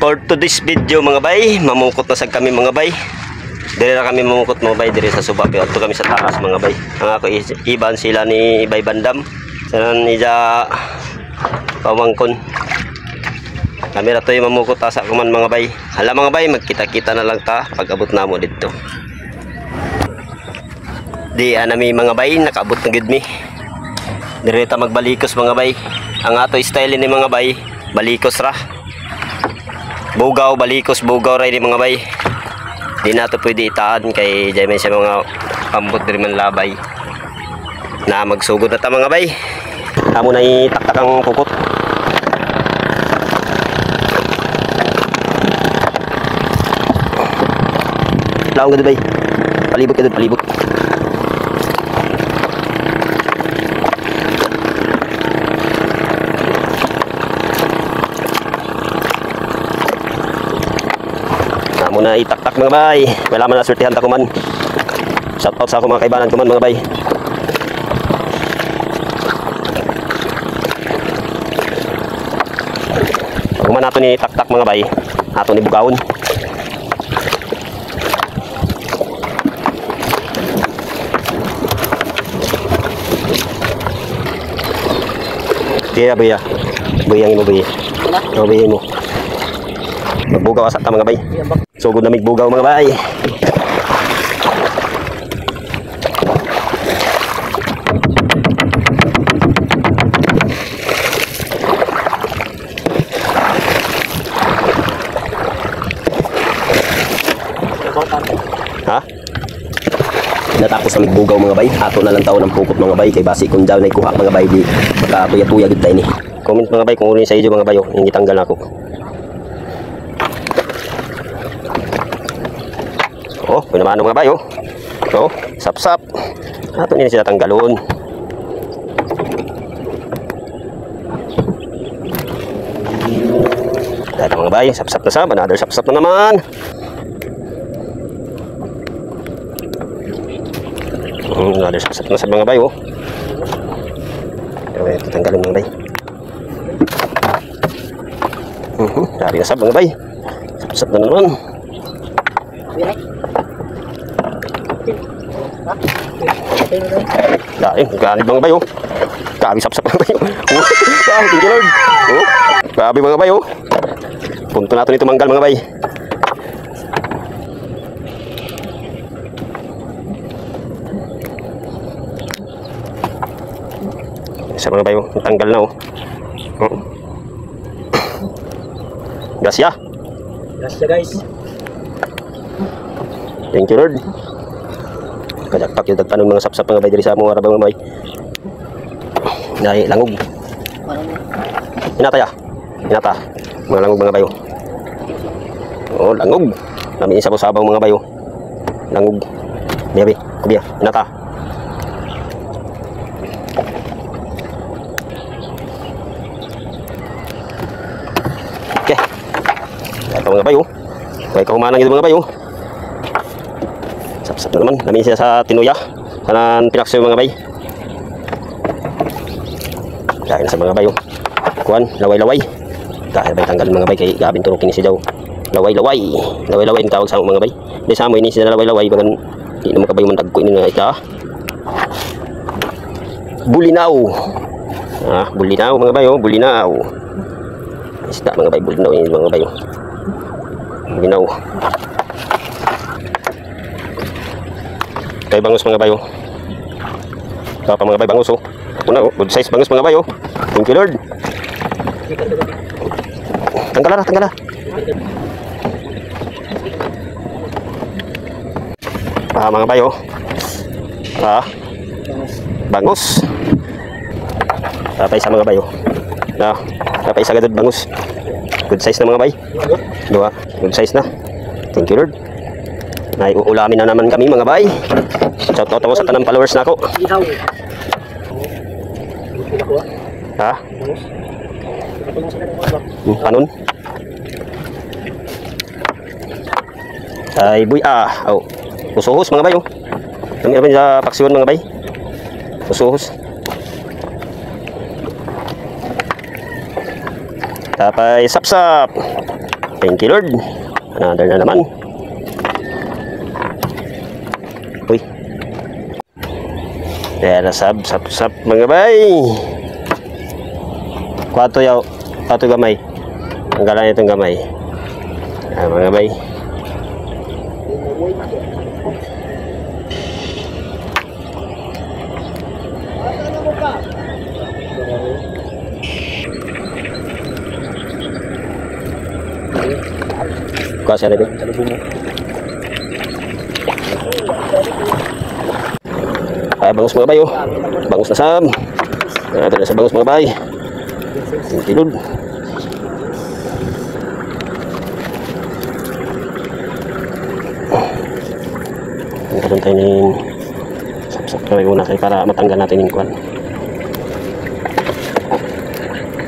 For today's video mga bay, mamukot na sad kami mga bay. Dire na kami mamukot mga bay, dire sa Subapi. Adto kami sa taas mga bay. Ang ako iban sila ni Ibay Bandam. Sanan ija pamangkon. Kami ra to mamukot asa kuman mga bay. Hala mga bay, magkita-kita na lang ta pag abot namo didto. Di anami mga bay, nakaabot na gid mi. Dire ta magbalikos mga bay. Ang ato style ni mga bay, balikos ra. Bugaw, balikos, bugaw rin mga bay. Di na ito pwede itaan kay dyan siya mga pambot rin man labay. Na magsugod na ta mga bay. Amo na itaktak ang pukot. Laong ganda bay. Palibot ka doon, palibot. Muna itaktak mga bay. Wala man na swertihan ta kuman. Shout out sa ako mga kaibanan kuman mga bay. Kuman nato ni taktak mga bay. Ato ni bugawon. Kaya buya. Buyang mo buya. O buya mo. Magbugaw asa ta mga bay. Sugod na migbugaw mga bay. Ha? Natapos na migbugaw mga bay. Ato na lang taon ng pukot mga bay. Kay basi kung daw na ikuha mga bay. Di makapuya-puya gid tayo ni. Comment mga bay kung unin sa iyo mga bay. Yung gitanggal ako. Oh, pinamano mga bayo. Oh, sap-sap. Ato nila sila tanggalon. Dito mga bayo, sap-sap na sap. Another sap-sap na naman. Another sap-sap na sap mga bayo. Ito tanggalon mga bayo. Dari na sap mga bayo. Sap-sap na naman. Dahil, ganit mga bayo. Grabe sap-sap mga bayo. Thank you Lord. Grabe mga bayo. Punto natin ito manggal mga bay. Isa mga bayo, tanggal na Grasya. Grasya guys. Thank you Lord. Kajakpak yung tagtanong mga sapsap mga bay diri sa mga arabang mga bay. Dahil langog. Hinata ya. Hinata. Mga langog mga bayo. Oh, langog. Namin sabaw-sabaw mga bayo. Langog. Biyabi, kubiya. Hinata. Okay. Ito mga bayo. Kaya kahumanang ito mga bayo. Sapsap na naman. Namin siya sa tinuya. Kanan pinakso yung mga bay. Dahil sa mga bayo. Kuhan, laway-laway. Dahil bay tanggal mga bay. Kaya gabing turukin ni si daw. Laway-laway. Laway-laway yung tawag sa mga bay. Hindi sa amoy ni sila laway-laway. Bagan hindi naman kabayo mantagko ini nga ita. Bulinaw. Bulinaw mga bayo. Bulinaw. Isda mga bay. Bulinaw yung mga bayo. Bulinaw. Kay bangus mga bayo. Pa mga bay bangus Una good size bangus mga bayo. Thank you Lord. Tanggal na. Mga bayo. Bangus. Tapay sa mga bayo. Tapay sa gadod bangus. Good size na mga bay. Dua, good size na. Thank you Lord. Naiuulamin na naman kami mga bay. Shout out ako sa tanang followers na ako. Panon? Ay buy usuhos mga bay. Kami naman sa paksiwan mga bay. Usuhos. Tapay sap-sap. Thank you Lord. Another na naman. Uy. Ayan na sab mga bay. Kwato yaw. Kwato gamay. Ang galang itong gamay. Ayan mga bay. Kasi ano din? Ay, bangus mga bay oh. Bangus na sab. Ito na sa bangus mga bay. Tilod. Nagkaroon tayo ng sapsap kaway muna kayo para matanggal natin yung kwan.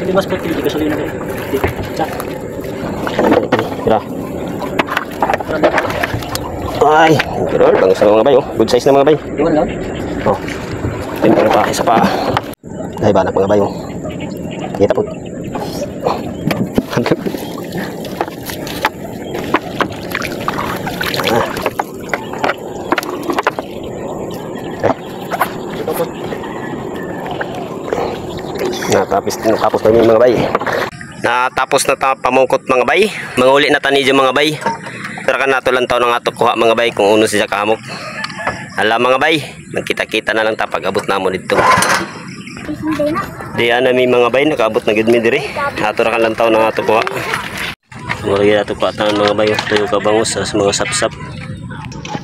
Hindi mas pwede hindi gasolina rin. Mira. Ay, pero bangus na mga bay oh. Good size na mga bay. Iwan lang. Oh. Tingnan pa isa pa. Dahil banak mga bay oh. Kita po. Natapos na yung mga bay. Natapos na pamungkot mga bay. Manguli na tani yung mga bay. Pero kan nato lang tao ng ato kuha mga bay kung uno siya kahamok. Alam mga bay, magkita-kita na lang tapag abot na mo dito. Di ana mi mga bay nakaabot na gid mi diri. Ato ra kan lang tao ng ato kuha. Mura gyud ato kuha tanan mga bay tuyo ka bangus sa mga sapsap.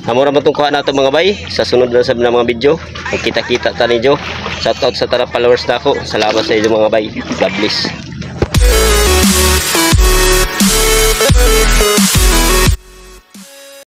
Amora man tong kuha nato mga bay sa sunod na sab na mga video. Magkita-kita tani jo. Shout out sa tara followers nako. Salamat sa inyo mga bay. God bless.